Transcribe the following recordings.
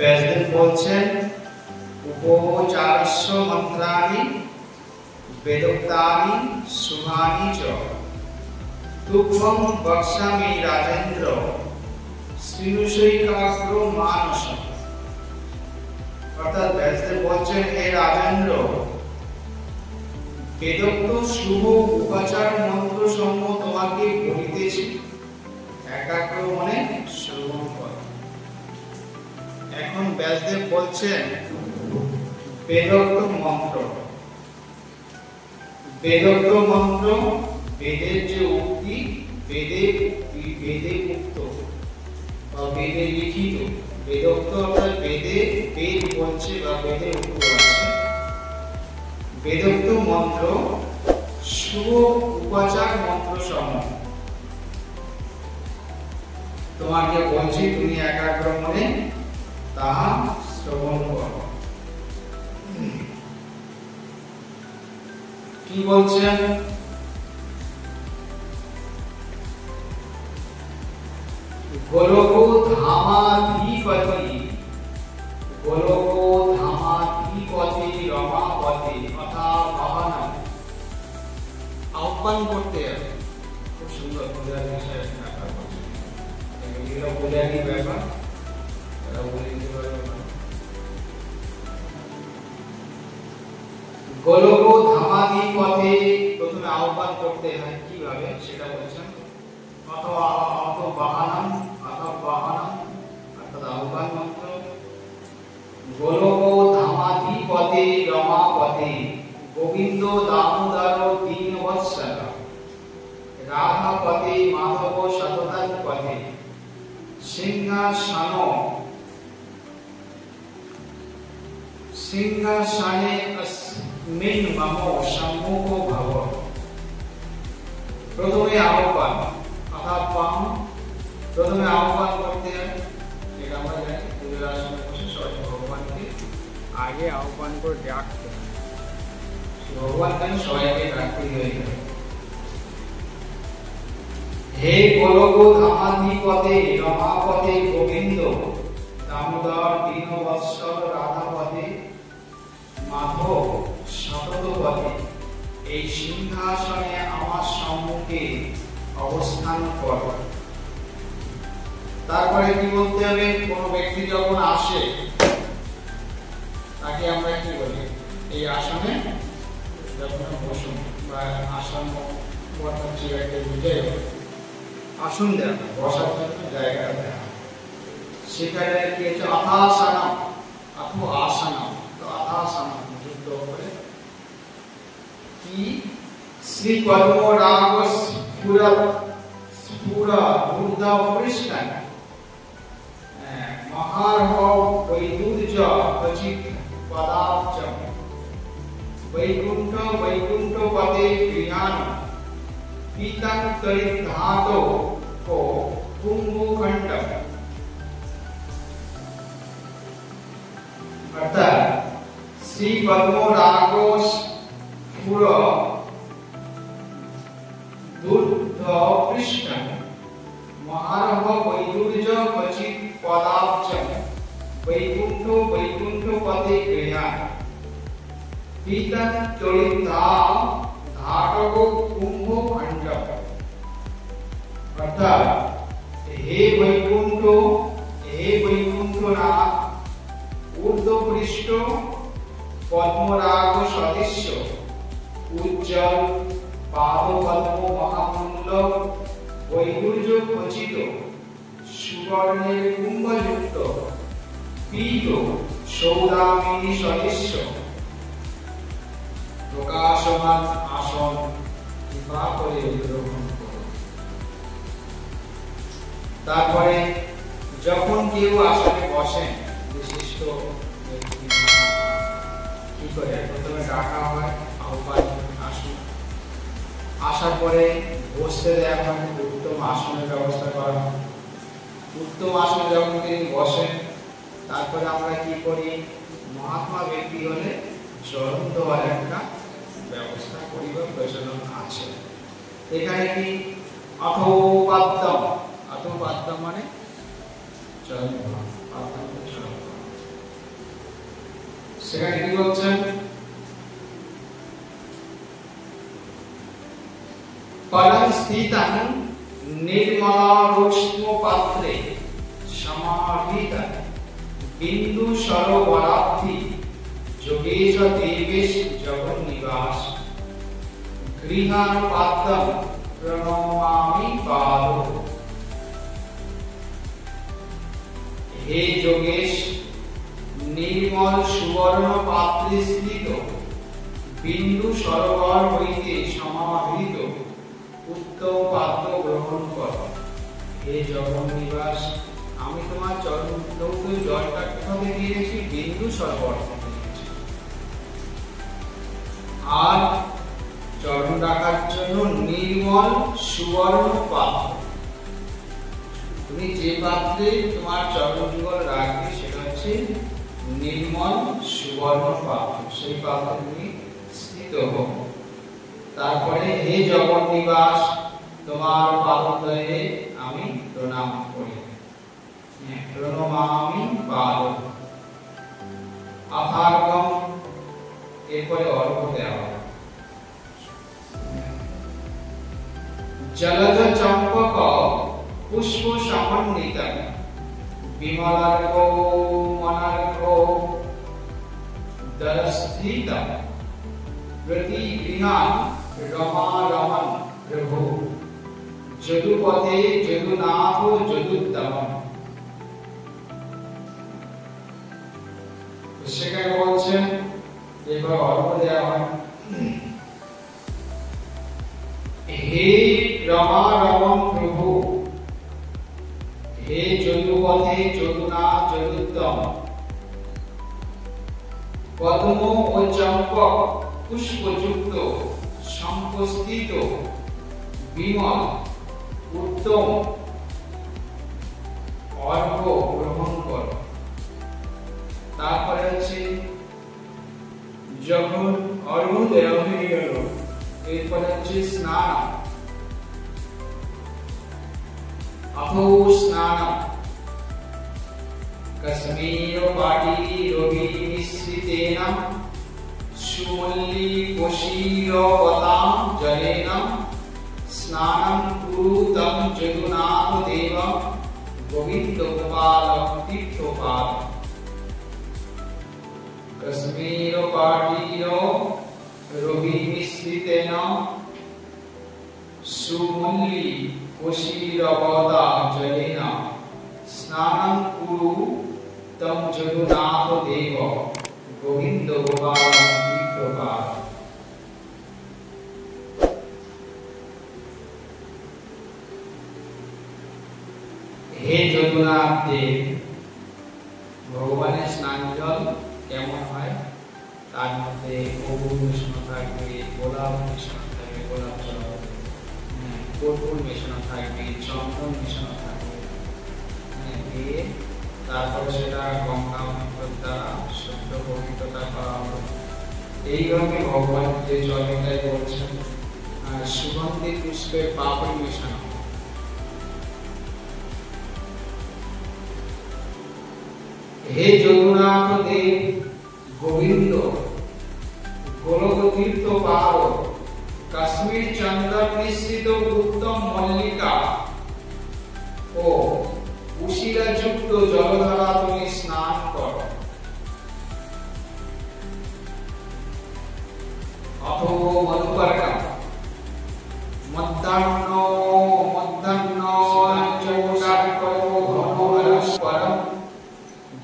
ব্যাসদেব বলছেন উপচারস্য মন্ত্রাণি বেদোক্তানি শুভানি চ তুভ্যং বক্ষ্যামি রাজেন্দ্র শ্রীনুষৈকাগ্র মানস। অর্থাৎ ব্যাসদেব বলছেন হে রাজেন্দ্র, বেদোক্ত শুভ উপাচার মন্ত্র সমূহ তোমাকে বলিতেছি, একাগ্র মনে শ্রবণ কর। এখন ব্যাসদেব বলছেন বেদোক্ত মন্ত্র। বেদোক্ত মন্ত্র বেদের যে উক্তি, বেদে উক্ত বা বেদে লিখিত। বেদোক্ত অর্থাৎ বেদে বেদ বলছে বা বেদে উক্ত আছে। বেদোক্ত মন্ত্র শুভ উপাচার মন্ত্র সমূহ তোমাকে বলছি, তুমি একাগ্র মনে তাহা শ্রবণ করো। কি বলছেন? গোলক ধামাধিপতি, গোলক ধামাধিপতি রমাপতি তথা ভবানম। আহ্বান করতে হবে। খুব সুন্দর পূজারী বিষয় ব্যাপার বলছেন। এগুলো পূজারী ব্যাপার, এরা বলে দিতে পারবে না। গোলক ধামাধিপতি প্রথমে আহ্বান করতে হয়, কিভাবে সেটা বলছেন। অথবা বাহানম অর্থাৎ আহ্বান মন্ত্র। গোলক ধামাধিপতি রমাপতি গোবিন্দ দামোদর দীনবৎসল রাধাপতি মাধব শতধাপতি সিংহাসনে अस्मिन् मम सम्मुखो भव। প্রথমে আহ্বান প্রথমে আহ্বান করতে হয়। এটা আমরা জানি, পূজার আসনে বসে সবাই ভগবানকে আগে আহ্বান করে ডাকতে হয়। ভগবানকে সবাইকে ডাকতে হয়। হে গোলক ধামাধিপতি রমাপতি গোবিন্দ দামোদর দীনবৎসল রাধাপতি মাধব শতপতি, এই সিংহাসনে আমার সম্মুখে অবস্থান কর। তারপরে কি বলতে হবে? কোন ব্যক্তি যখন আসে তাকে আমরা কি বলি? এই আসনে যখন বসুন বা আসন আসন দেয়, বসার জন্য জায়গা দেয়, সেখানে কি হচ্ছে আথাসনম অথবা আসনম। তো আথাসনম যুক্ত করে কি শ্রী পদ্মরাগ স্ফুরা ঊর্ধ্ব পৃষ্ঠং মহার্ঘ বৈদুর্য অচিত পদাব্জম বৈকুণ্ঠ পদে গৃহান পীতং তরিধাতো কো কুম্ভখণ্ডম। অর্থাৎ শ্রী পদ্মরাগ স্ফুর ঊর্ধ্ব পৃষ্ঠং মহার্ঘ বৈদুর্য অচিত পদাব্জম বৈকুণ্ঠ পদে গৃহান পীতং তরিধাতক কুম্ভখণ্ডম। অর্থাৎ হে বৈকুণ্ঠনাথ, ঊর্ধ্বপৃষ্ঠ পদ্মরাগ সদৃশ্য উজ্জ্বল পাদপদ্ম মহামূল্য বৈদুর্য খচিত সুবর্ণের কুম্ভযুক্ত পীত সৌদামিনী সদৃশ্য প্রকাশমান আসন কৃপা করে গ্রহণ করো। তারপরে যখন কেউ আসনে বসেন, বিশিষ্ট কি করে? প্রথমে ডাকা হয়, আহ্বান আসুন। আসার পরে বসতে দেওয়া হয়, উত্তম আসনের ব্যবস্থা করা হয়। উত্তম আসনে যখন তিনি বসেন, তারপরে আমরা কি করি? মহাত্মা ব্যক্তি হলে চরণ দেওয়ার একটা ব্যবস্থা করি বা প্রচলন আছে। এখানে কি অথোপাদ্যম মানে চরণ দেওয়া, সেখানে কি বলছেন? পরম স্থিতং নির্মলারোষ্ম পাত্রে সমাহিত বিন্দু সরোবরাব্ধি যোগেশ দেবেশ জগন্নিবাস গৃহানুপাদ্যম প্রণমামি পাদ। হে যোগেশ, নির্মল সুবর্ণ পাত্রে স্থিত বিন্দু সরোবর হইতে সমাহিত উত্তম পাত্র গ্রহণ কর। হে জগন্নিবাস, আমি তোমার চরণ ধৌত জলটা কোথা থেকে নিয়েছি? বিন্দু সরোবর থেকে নিয়েছি। আর চরণ রাখার জন্য নির্মল সুবর্ণ পাত্র, তুমি যে পাত্রে তোমার চরণ যুগল রাখবে সেটা হচ্ছে নির্মল সুবর্ণ পাত্র, সেই পাত্রে তুমি স্থিত হও। তারপরে হে জগন্নিবাস, তোমার পাদতলে আমি প্রণাম করি, প্রণমামি পাদ। আথার্গম, এরপরে অর্ঘ্য দেওয়া। জলজ চম্পক পুষ্প সমন্বিত বিমলার্ঘ মনার্ঘ দরস্থিত প্রতি গৃহান রমা রমন প্রভু যদুপথে যদুনাথ যদুত্তম। সেখানে বলছেন, এবার অর্ঘ্য দেওয়া হয়। হে রমা রমন প্রভু, হে যদুপথে যদুনাথ যদুত্তম, পদ্ম ও চম্পক পুষ্পযুক্ত সংস্থিত বিমল উত্তম অর্ঘ্য গ্রহণ কর। তারপরে হচ্ছে যখন অর্ঘ্য দেওয়া হয়ে গেল, এরপরে হচ্ছে স্নান। अहो स्नानम कश्मीर पाटी रोगी मिश्रितेन सुमल्ली कोशीरवतां जलेन स्नानं कुरु तं जगन्नाथ देव गोविंद गोपाल तीर्थपाल। कश्मीर पाटी रोगी मिश्रितेन सुमल्ली कोशीरवता जलेन स्नानं कुरु तं जगन्नाथ देव गोविंद गोपाल तीर्थपाल। हे जगन्नाथ देव, ভগবানের স্নান জল কেমন হয়? তার মধ্যে অগুর মেশানো থাকবে, গোলাপ মেশানো থাকবে, গোলাপ জল, কর্পূর মেশানো থাকবে, চন্দন মেশানো থাকবে, দিয়ে তারপরে সেটা গঙ্গা মন্ত্র দ্বারা শুদ্ধ পবিত্রতা করা হবে। এইভাবে ভগবান যে জলটাই বলছেন, সুগন্ধি পুষ্পের পাপড়ি মেশানো। হে জগন্নাথ দেব গোবিন্দ গোলক তীর্থ পার, কাশ্মীর চন্দন মিশ্রিত উত্তম মল্লিকা ও উশিরা যুক্ত জলধারা তুমি স্নান কর। অথবা মধুপর্কা মধ্যাহ্ন পরম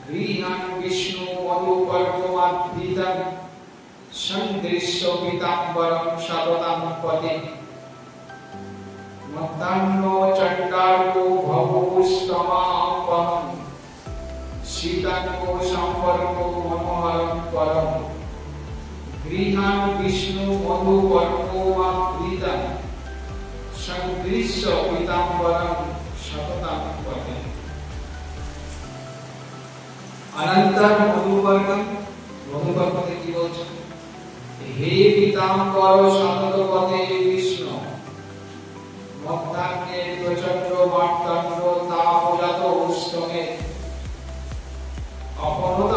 গৃহান বিষ্ণু মধুপর্কমাদ্ভিতম সংদৃশ্য পীতাম্বরম সততম পদে মধ্যাহ্ন চণ্ডার্কো ভবপুষ্টমাপহম শীতাঙ্কো সম্পর্ক মনোহরম পরম গৃহান বিষ্ণু মধুপর্কমাদ্ভিতম সংদৃশ্য পীতাম্বরম সততম পদে। অনন্তর মধুপর্কম, মধুপর্কতে কি বলছেন? হে পীতাম্বর সতত পদে বিষ্ণু, মধ্যাহ্নে প্রচন্ড মার্তণ্ড তাপজাত উষ্ণমে অপরত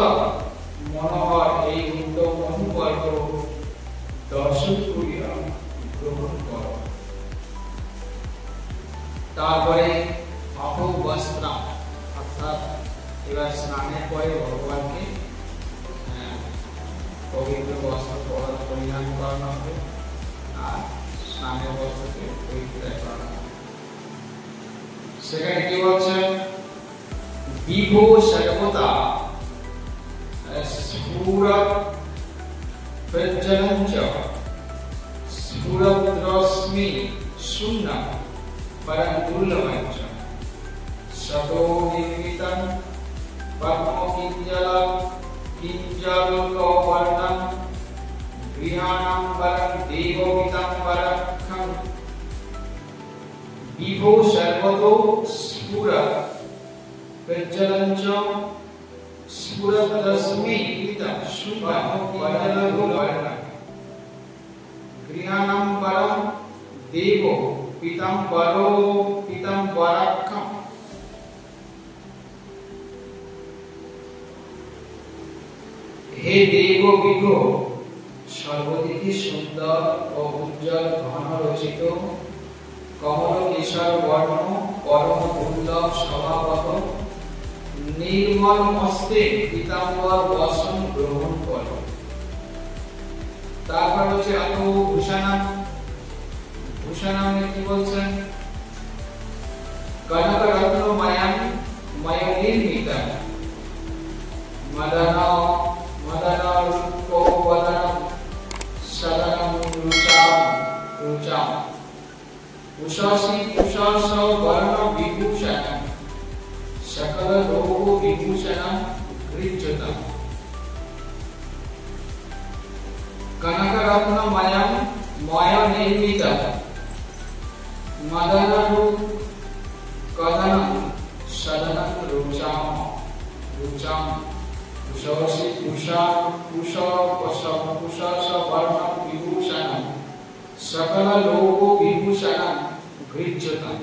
মনোহর এই পরে ভগবানকে পবিত্র বস্ত্র পরিধান করানো হবে আর স্নানের বস্ত্রকে পবিত্র করানো হবে। সেখানে কি বলছে, বিভো সর্বদা স্ফুরৎ প্রজ্জ্বলং চ স্ফুরদ্রশ্মি শূন্যং পরম দুর্লভং চ সতো নির্মিতং পদ্মকিঞ্জলকবর্ণং গৃহাণাম্বরং দেবপিতাম্বরক্ষং বিভো সর্বতো স্ফুরৎ প্রজ্জ্বলং চ স্ফুরদ্রশ্মি শূন্যং পরম দুর্লভং গৃহাণাম্বরং দেব পিতাম্বরক্ষং। হে দেব বিভো, সর্বদিকে সুন্দর ও উজ্জ্বল ঘন রচিত কমল কেশর বর্ণ পরম দুর্লভ স্বভাবত নির্মল মস্তে পীতাম্বর বসন গ্রহণ কর। তারপর হচ্ছে আতো ভূষণম, ভূষণম কি বলছেন, কনক রত্ন ময় নির্মিতম মদন রূপবদনম সদনম রুচাম উষসি উষস বর্ণ বিভূষণম সকল লোক বিভূষণম গৃহ্যতম। কনক রত্ন ময় নির্মিতম মদন রূপ কদনম সদনম রুচাম উষসি উষস বর্ণ বিভূষণম সকল লোক বিভূষণম গৃহ্যতম।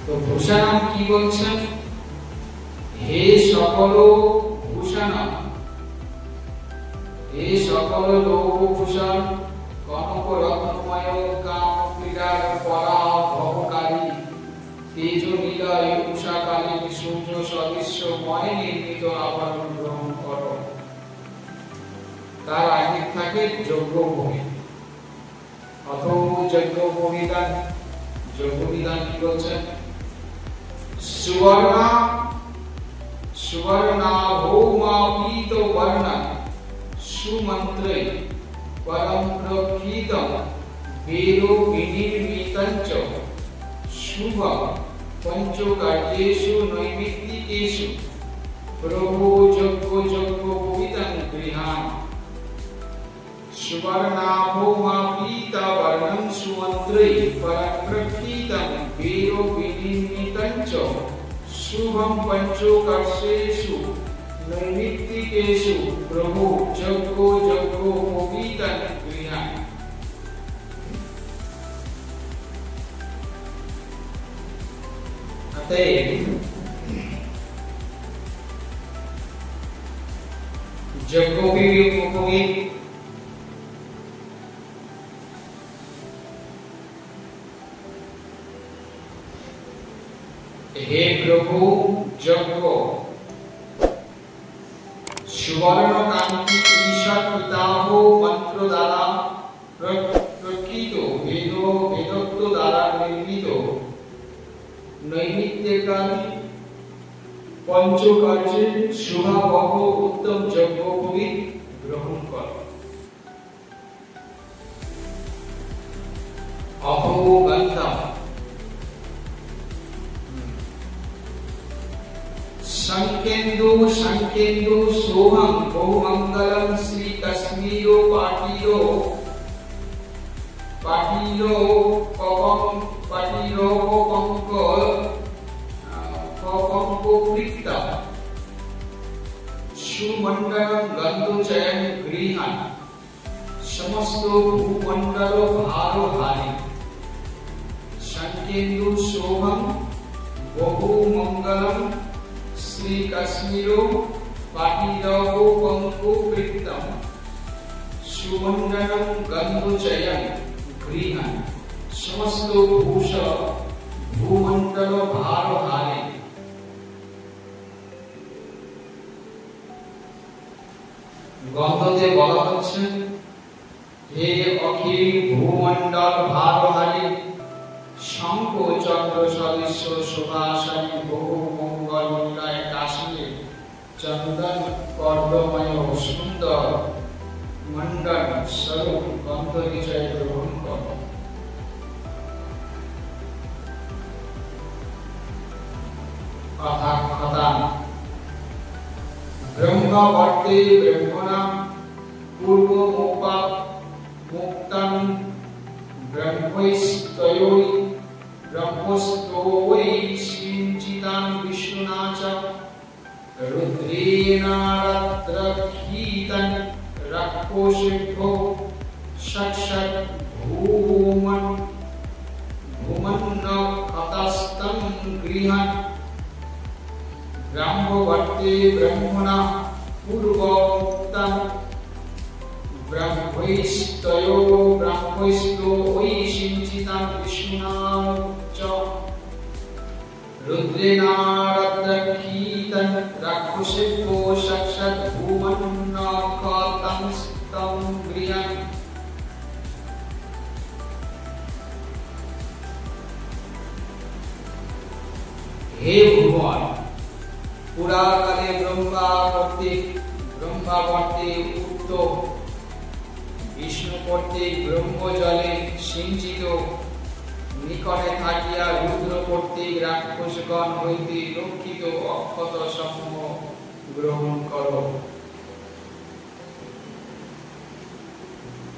তো ভূষণম কি বলছেন, হে সকল ভূষণম, হে সকল লোকভূষণ কনক রত্নময় কাম ক্রীড়ার পরা ভবকারী তেজ নিলয় উষাকালী সূর্য সদৃশ্যময় নির্মিত আভরণ গ্রহণ করো। তার আগে থাকে যজ্ঞভূমি, অথবা যজ্ঞভূমিদান। যজ্ঞবিধান কি বলছেন, সুবর্ণাভৌমাপীত বর্ণং সুমন্ত্রে পরম প্রকৃতম বেদো বিনির্মিতং চ শুভং পঞ্চকার্যেষু নৈমিত্তিকেষু প্রভু যজ্ঞ গৃহাণ। সুবর্ণাভৌমাপীত বর্ণং সুমন্ত্রে পরম প্রকৃতম বেদো বিনির্মিতং চ শুভং পঞ্চকার্যেষু নৈমিত্তিকেষু প্রভু যজ্ঞ গৃহাণ। অতএব যজ্ঞোপবীত হে প্রভু যজ্ঞ সুবর্ণ কান্তি ঈশান পিতামহ মন্ত্র দ্বারা প্রকৃত বেদত্ব দ্বারা নির্মিত নৈমিত্তিকারী পঞ্চকার্যে শুভাবহ উত্তম যজ্ঞোপবীত গ্রহণ কর। অভোগন্ধম শঙ্কেন্দু সোহং বহুমঙ্গলম শ্রী কাশ্মীরো পাটিলো কৃত্তা সুমণ্ডলম গন্ধচয়ন গৃহাণ সমস্ত ভূমণ্ডল ভারহারি। শঙ্কেন্দু শোভম বহু মঙ্গলম শ্রী শ্রী কাশ্মীরো পাটিরও পঙ্কবৃত্তম সুমণ্ডলম গন্ধচয়ম গৃহান সমস্ত ভূমণ্ডল ভার হারে। গন্ধতে বলা হচ্ছে, হে অখিল ভূমণ্ডল ভারহারী, শঙ্খ চন্দ্র সদৃশ্য সুভাষণী বহু মঙ্গল মূলায় কাশ্মীর চন্দন কর্দময় সুন্দর মণ্ডল স্বরূপ গন্ধ নিচয় গ্রহণ কর। ব্রহ্মবর্তে ব্রহ্মণা পূর্ব মুক্তাং ব্রহ্মস্তোৈ সিঞ্চিতাং বিষ্ণুনা চ রুদ্রেণারত্রক্ষিতং রাক্ষসেভ্যো ষট্ষট ভূমন্নখতস্তং গৃহান ব্রহ্মবর্তে ব্রহ্মণা পূর্বোক্তং ব্রহ্মৈস্তোৈ সিঞ্চিতাং বিষ্ণুনা চ রুদ্রেণারত্রক্ষিতং রাক্ষসেভ্যো ষট্ষট ভূমন্নখতস্তং গৃহান। হে ভুবন, পুরাকালে ব্রহ্মা কর্তৃক উক্ত, বিষ্ণু কর্তৃক ব্রহ্মজলে সিঞ্চিত, নিকটে থাকিয়া রুদ্র কর্তৃক রাক্ষসগণ হইতে রক্ষিত অক্ষত সমূহ গ্রহণ কর।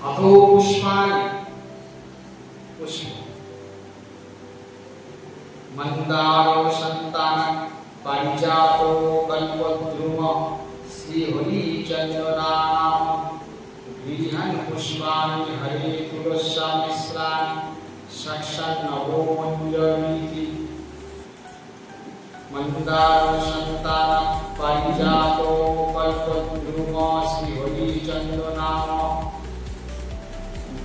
অথো পুষ্পাণি পুষ্প মন্দার সন্তান পারিজাত কল্পদ্রুম শ্রীহরি চন্দনাম গৃহান পুষ্পাণি হরে তুলসা মিশ্রাণি সাক্ষাৎ নভো মঞ্জরীতি। মন্দার সন্তান পারিজাত কল্পদ্রুম শ্রীহরি চন্দনাম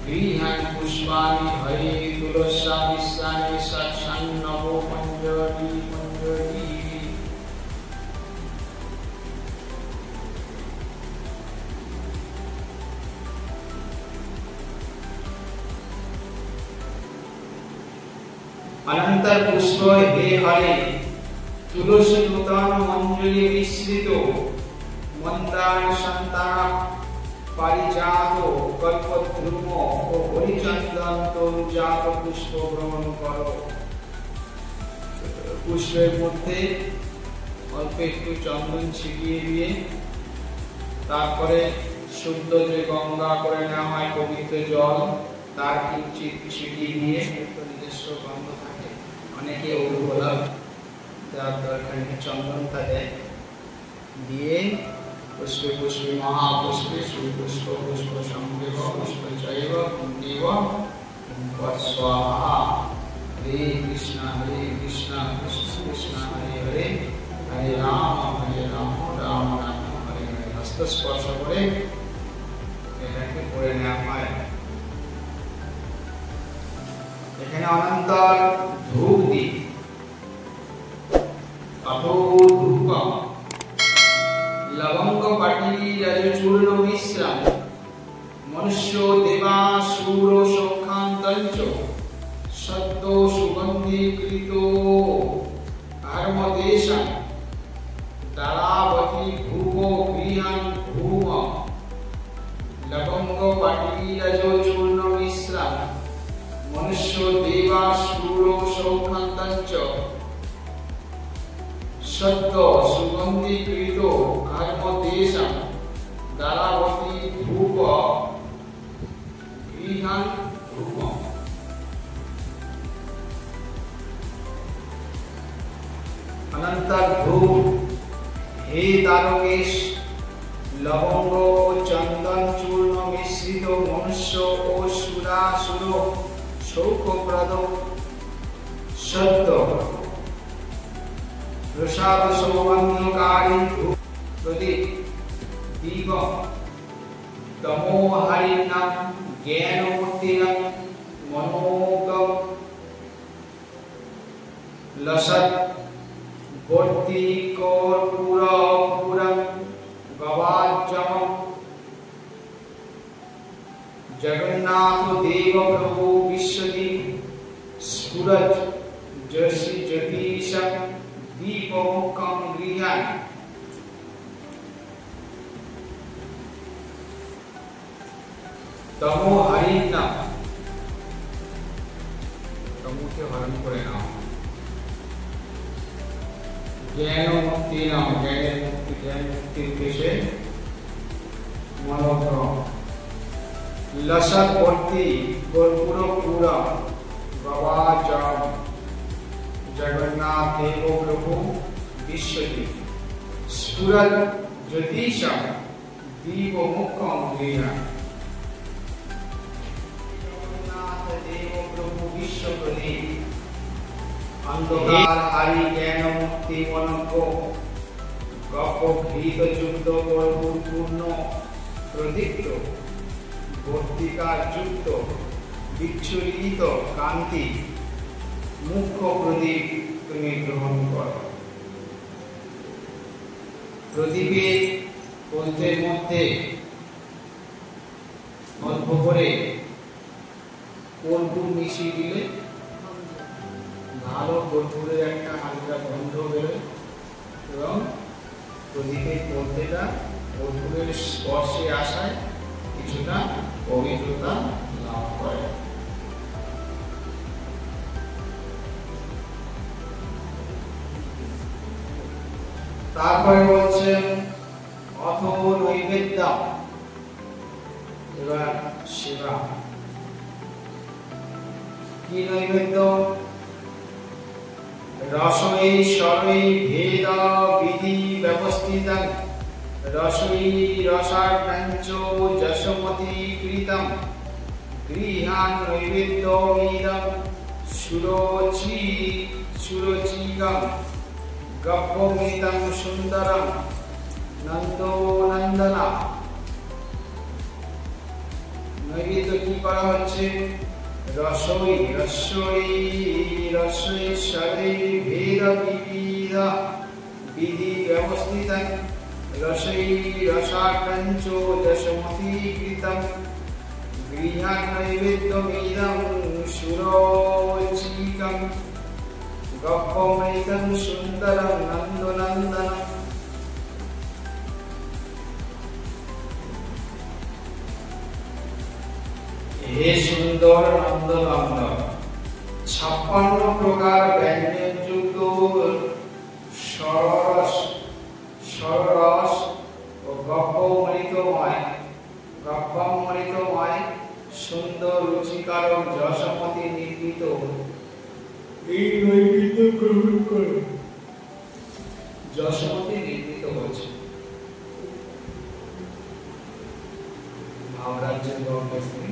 গৃহান পুষ্পাণি হরে তুলসা মিশ্রাণি সাক্ষাৎ নভো মঞ্জরীতি। অনন্তর পুষ্প হে হরে তুলসী নূতন মঞ্জরি মিশ্রিত মন্দার সন্তান পারিজাত কল্পদ্রুম ও হরিচন্দন তরুজাত পুষ্প গ্রহণ করো। পুষ্পের মধ্যে অল্প একটু চন্দন ছিটিয়ে দিয়ে তারপরে শুদ্ধ যে গঙ্গা করে নেওয়া হয় পবিত্র জল তার কিঞ্চিত ছিটিয়ে দিয়ে নিজস্ব গন্ধ থাকে, অনেকে ওগুলো দেওয়ার দরকার নেই, চন্দনটা দেয় দিয়ে পুষ্পে পুষ্পে মহাপুষ্পে সুপুষ্প পুষ্প সংদেব পুষ্প চৈব কুন্দেব স্বাহা। হরে কৃষ্ণ কৃষ্ণ কৃষ্ণ হরে হরে, হরে রাম রাম রাম হরে হরে। হস্ত স্পর্শ করে এটাকে করে নেওয়া হয়। এখানে অনন্তর ধূপ দিই। অথো ধূপম লবঙ্গ পাটিলি রজচূর্ণ মিশ্রম মনুষ্য দেবাসুর সৌখান্তঞ্চ সদ্য সুগন্ধীকৃত ধর্মদেশং দারাবতী ভূপ গৃহান ভূম। লবঙ্গ পাটিলি রজচূর্ণ মিশ্রম মনুষ্য দেবাসুর সৌখান্তঞ্চ সদ্য সুগন্ধীকৃত ধর্মদেশং দারাবতী ভূপ গৃহান ভূম। অনন্তর ধূপ হে দ্বারকেশ লবঙ্গ ও চন্দন চূর্ণ মিশ্রিত মনুষ্য ও সুরাসুর সৌখপ্রদ সদ্য প্রসাদ সৌগন্ধ্যকারী প্রদীপ দীপ তমোহারিণাম জ্ঞানমূর্তিনাম মনোগম লসৎ বর্তি কর্পূরপুরম গবাজ্জমম জগন্নাথ দেব প্রভু বিশ্বদীপ স্ফুরৎ জ্যোতিষম দীপমুখম গৃহান তমোহারিণাম তমোকে হরণ করে নাও জ্ঞান মুক্তি নাও জ্ঞান মুক্তির উদ্দেশ্যে মনোগ্রহ লসৎ বর্তি কর্পূর পুরা গবাজম জগন্নাথ দেব প্রভু বিশ্বদীপ স্ফুরৎ জ্যোতিষম দীপমুখম গৃহান জগন্নাথ দেব প্রভু বিশ্বপ্রদীপ অন্ধকার হারি জ্ঞান মুক্তি মনজ্ঞ গপ ঘৃত যুক্ত কর্পূর পূর্ণ প্রদীপ্ত বর্তিকা যুক্ত বিচ্ছুরিত কান্তি মুখ্য প্রদীপ তুমি গ্রহণ করো। প্রদীপের কলতের মধ্যে অল্প করে কর্পূর মিশিয়ে দিলে ভালো কর্পূরের একটা হালকা গন্ধ বেরোয় এবং প্রদীপের কলতেটা কর্পূরের স্পর্শে আসায় কিছুটা পবিত্রতা লাভ করে। তারপরে বলছেন অথ নৈবেদ্য এবার সেবা কি নৈবেদ্য রসৈ স্বরৈ ভেদ বিধি ব্যবস্থিতং রসৈ রসার্ণঞ্চ যশমতি কৃতম গৃহান নৈবেদ্যমিদং সুরচিগম গব্বমিদং সুন্দরম নন্দনন্দনা। নৈবেদ্য কি করা হচ্ছে রসৈ স্বরৈ ভেদ বিবিধ বিধি ব্যবস্থিতং রসৈ রসার্ণঞ্চ যশমতি কৃতম গৃহান নৈবেদ্যমিদং সুরচিগম গব্বমিদং সুন্দরম নন্দনন্দনম। হে সুন্দর নন্দনন্দন 56 প্রকার ব্যঞ্জন যুক্ত সরস ও গব্বমৃতময় সুন্দর রুচিকারক যশমতি নির্মিত এই নৈবেদ্য গ্রহণ করো। যশমতি নির্মিত হয়েছে ভাবরাজ্যের গর্ভবতী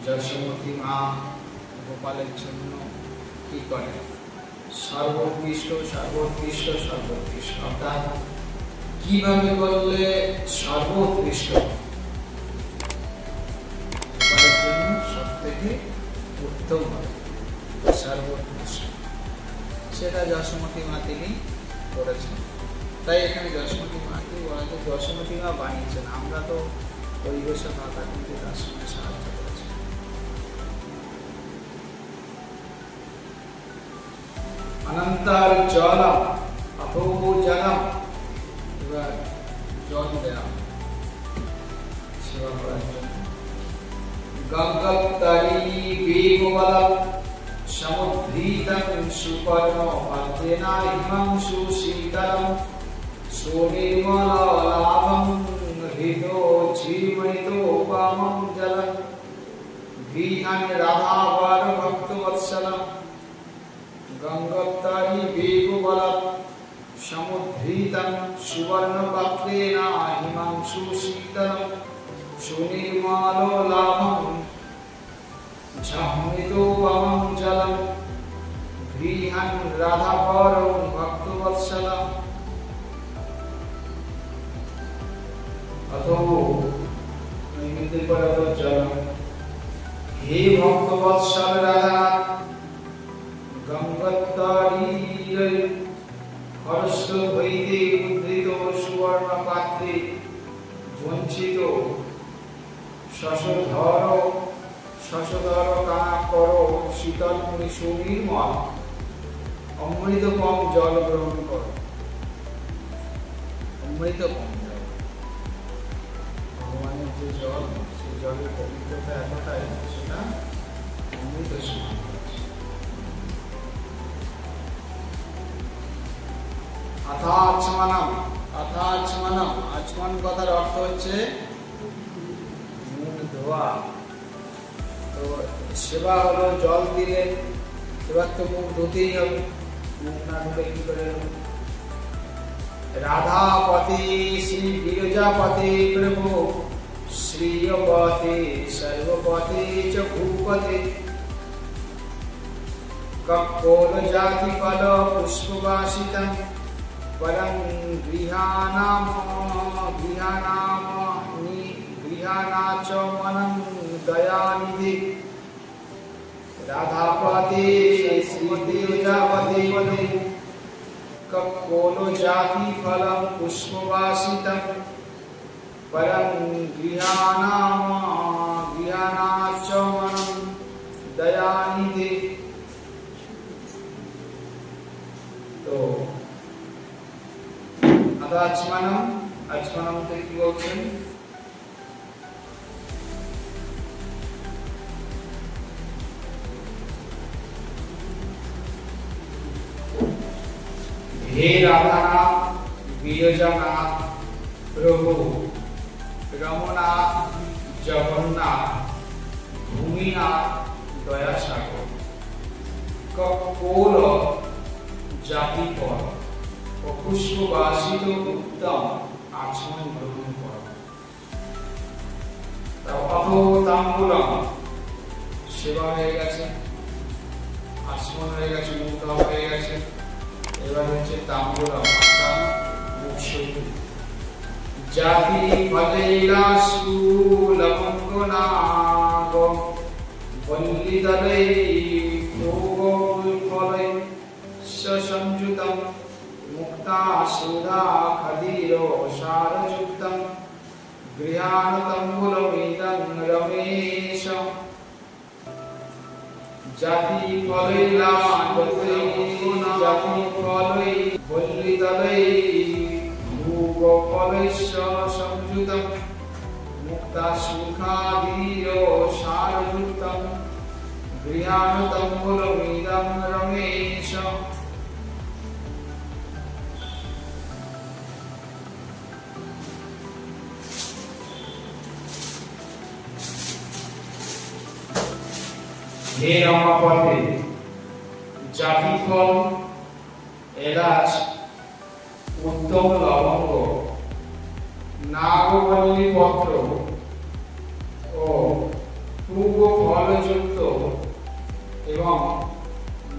যশোমতী মা গোপালের জন্য কি করে সর্বোৎকৃষ্ট অর্থাৎ কিভাবে করলে সর্বোৎকৃষ্ট গোপালের জন্য সব থেকে উত্তম হবে সর্বোৎকৃষ্ট সেটা যশোমতী মা তিনি করেছেন। তাই এখানে যশোমতী মাকে বলা হয় যশোমতী মা বানিয়েছেন। আমরা তো পরিবেশন মাতা কিন্তু তার সঙ্গে সাহায্য করেছে। অনন্তর জলম অথো জলম এবার জল দেওয়া সেবা করার জন্য গঙ্গোত্তরী বেগবলম সমুদ্রিতং সুপর্ণ পাত্রেনা হিমাংশু শীতলম সুনির্মলাভম হৃদো জীবনিতোপমং জলম গৃহান রাধাবর ভক্তবৎসলম গঙ্গোত্তরী বেগবলম সমুদ্রিতং সুবর্ণপাত্রেণ হিমাংশু শীতলম সুনির্মলাভম ঝামিতোপমং জলম গৃহান রাধা পরম ভক্তবৎসলা অথবা নৈমিত্তিক পরবজ্জল হে ভক্তবৎসল রাধা গঙ্গোত্তরীর হর্ষ হইতে উদ্ধৃত সুবর্ণ পাত্রে বঞ্চিত শশধর কানা কর শীতল সুনির্মল অমৃতপম জল গ্রহণ কর। অমৃতপম জল ভগবানের যে জল, সেই জলের পবিত্রতা এতটাই সেটা অমৃত সমান হচ্ছে। আচমনম আচমন কথার অর্থ হচ্ছে মুখ ধোয়া। তো সেবা হলো জল দিলে, এবার তো মুখ ধুতেই হবে, মুখ না ধুলে কি করে হবে? রাধাপতি শ্রী বিরজাপতি প্রভু শ্রীয়পতি সর্বপতি চ ভূপতি কপোল জাতি ফল পুষ্পবাসিতম পরম গৃহানাচ মনং দয়ানিধি। রাধাপতি শ্রী বিরজাপতি কপোল জাতি ফলম পুষ্পবাসিতম পরম গৃহানাচ মনং দয়ানিধি। তো আচমনম তে কি বলছেন? হে রাধানাথ বিরজানাথ প্রভু রমনাথ জগন্নাথ ভূমিনাথ দয়াসাগর কপোল জাতিপদ ও পুষ্পবাসিত উত্তম আচমন গ্রহণ কর। তাম্বুলম সেবা হয়ে গেছে, আচমন হয়ে গেছে, মুখ হয়ে গেছে, এবার হচ্ছে তাম্বুলম মুখ সৈন্য। জাতি ফলৈলাসু লবঙ্গনাগ বল্লিদলৈ ভোগফলৈ সংযুতম মুক্তা সুধা খদীর সারযুক্তম গৃহানতম্বুলমিদং রমেশ। জাতি ফলৈ বল্লিদলৈ ভোগফলৈশ্চ সংযুতম মুক্তা সুখাদীর সারযুক্তম গৃহানতম্বুলমিদং রমেশ। হে রমাপতি জাতিফল এলাচ উত্তম লবঙ্গ নাগবল্লী পত্র ও পূর্ব ফলযুক্ত এবং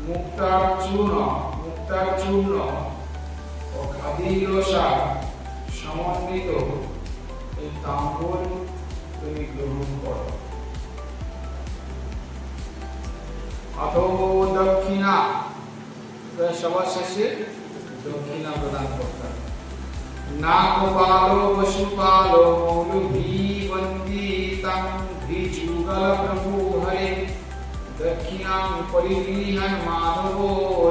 মুক্তার চূর্ণ ও খাদির শাক সমন্বিত এই তাম্বুল তুমি গ্রহণ করো। অথবা দক্ষিণা, সবার শেষে দক্ষিণা প্রদান করতে হবে। নাগপালো পশুপালো মৌলভীবন্দিতং দ্বিযুগল প্রভু হরে দক্ষিণাং পরিগৃহণ মাধবো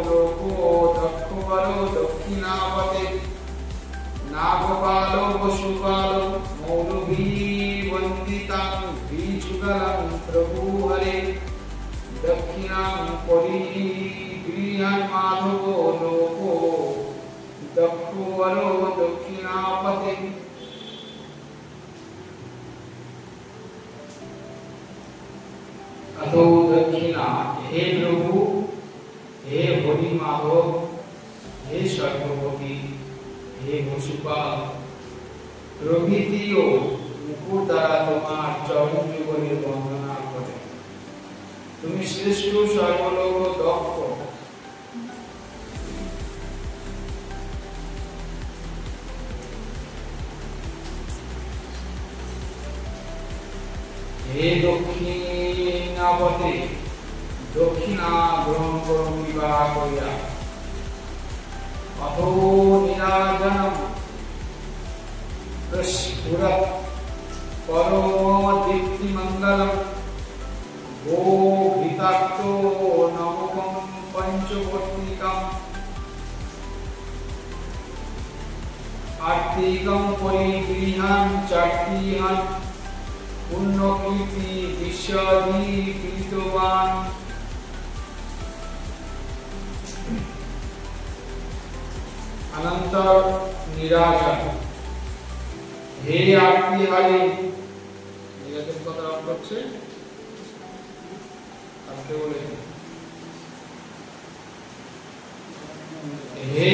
লোকো দক্ষবলো দক্ষিণাপতে। নাগপালো পশুপালো মৌলভীবন্দিতং দ্বিযুগলং প্রভু হরে দক্ষিণাং পরিগৃহণ মাধবো লোকো দক্ষবলো দক্ষিণাপতে। अतो दक्षिणा हे प्रभु हे हरि माधव हे सर्वभोगी हे वसुपाल প্রভৃতিও মুকুর দ্বারা তোমার চরণ যুগলের বন্দনা করে। তুমি শ্রেষ্ঠ সর্বলোক দক্ষ হে দক্ষিণাপতি, দক্ষিণা গ্রহণ করুন বিবাহ করিয়া। অথো নীরাজনম স্ফুরৎ পরম দীপ্তি মঙ্গলম গো ঘৃতাক্ত নবকম পঞ্চবর্তিকম আর্তিকম পরিগৃহান চার্তিহান পুণ্যকীর্তি বিশ্বদীপিতবান। অনন্তর নীরাজন, হে আর্তিহারি, নীরাজন কথা অর্থ হচ্ছে আপনি বলে হে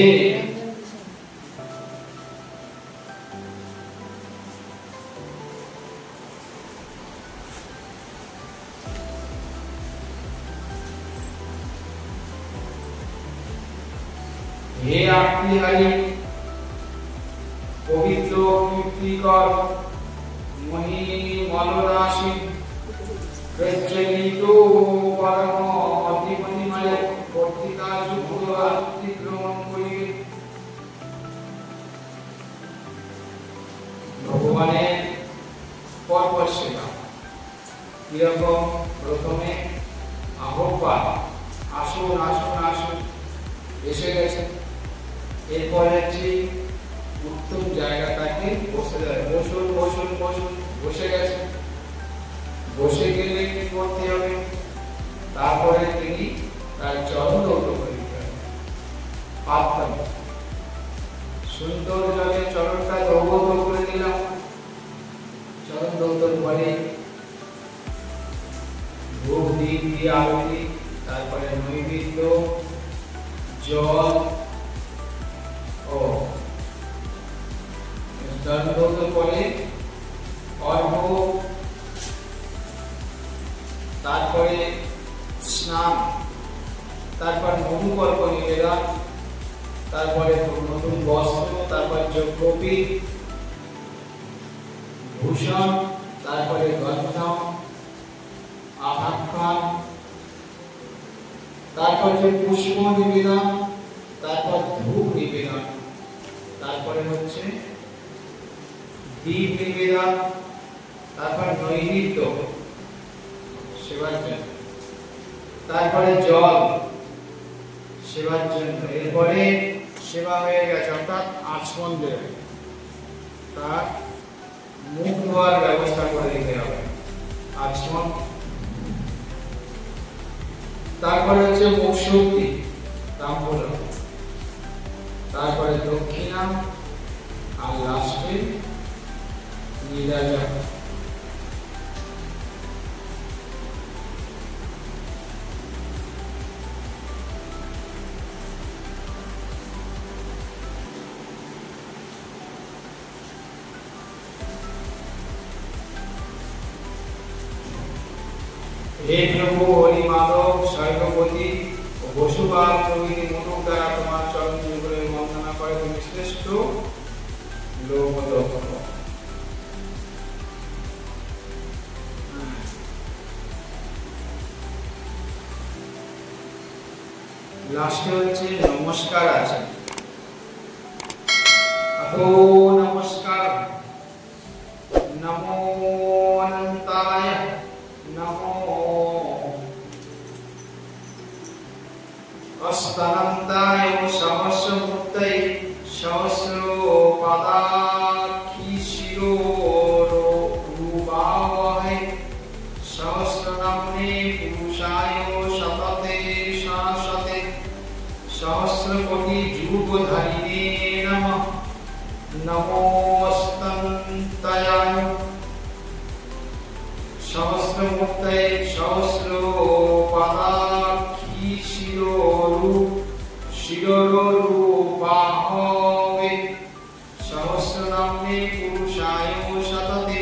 হে আর্তিহারি, পবিত্র কীর্তিকর মহিমলরাশি প্রজ্বলিত পরম অধিপতিময় কর্তিকা যুক্ত আরতি গ্রহণ করিবে। ভগবানের পরপর সেবা কিরকম? প্রথমে আহ্বান, আসুন আসুন আসুন, এসে গেছে। এরপর হচ্ছে উত্তম জায়গাটাকে বসে দেয়, বসুন বসুন বসুন, বসে গেছে। বসে গেলে কি করতে হবে? তারপরে তিনি তার চরণ ধৌত করে দিতে হবে, পাততাম সুন্দর জলে চরণটা ধৌত করে দিলাম। চরণ ধৌতর পরে ভোগ দ্বীপ দিয়ে আরতি, তারপরে নৈবেদ্য, জল ও চরণ ধৌতর পরে অর্ঘ্য, তারপরে স্নান, তারপর মধুকর্প নিবেদন, তারপরে নতুন বস্ত্র, তারপর যজ্ঞোপীত ভূষণ, তারপরে গন্ধম আহাক্ষণ, তারপর যে পুষ্প নিবেদন, তারপর ধূপ নিবেদন, তারপরে হচ্ছে দীপ নিবেদন, তারপর নৈবেদ্য সেবার জন্য, তারপরে জল সেবার জন্য। এরপরে সেবা হয়ে গেছে, অর্থাৎ আচমন দেবে, তার মুখ ধোয়ার ব্যবস্থা করে দিতে হবে, আচমন। তারপরে হচ্ছে মুখ শুদ্ধি, তাম্বূলম, তারপরে দক্ষিণা, আর লাস্টে নীরাজন। হে প্রভু হরি মাধব স্বর্গপতি ও বসুবাদ প্রভৃতি মনুক দ্বারা তোমার চরণ যুগলে বন্দনা করে তুমি শ্রেষ্ঠ লোকদক্ষ। লাস্টে হচ্ছে নমস্কার আছে, আতো নমস্কার, নমো অনন্তায়, নমো অস্তনন্তায় সহস্রমূর্তয়ে সহস্রপাদাক্ষী শিরোরূপাবহে সহস্রনাম্নে পুরুষায় শততে শাশ্বতে সহস্রকোটি যুগধারিণে নমঃ। নমোস্তন্তায় সহস্রমূর্তয়ে সহস্রপাদাক্ষী শিরোরূপাবহে সহস্রনাম্নে পুরুষায় শততে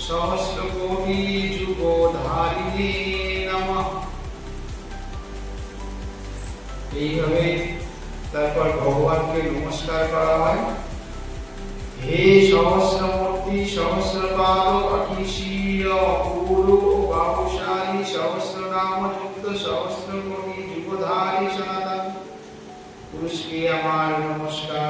সহস্রকোটি যুগধারিণে নমঃ। এইভাবে তারপর ভগবানকে নমস্কার করা হয়। হে সহস্রমূর্তি সহস্রপাদ অখীশীয় পুরুষকে আমার নমস্কার।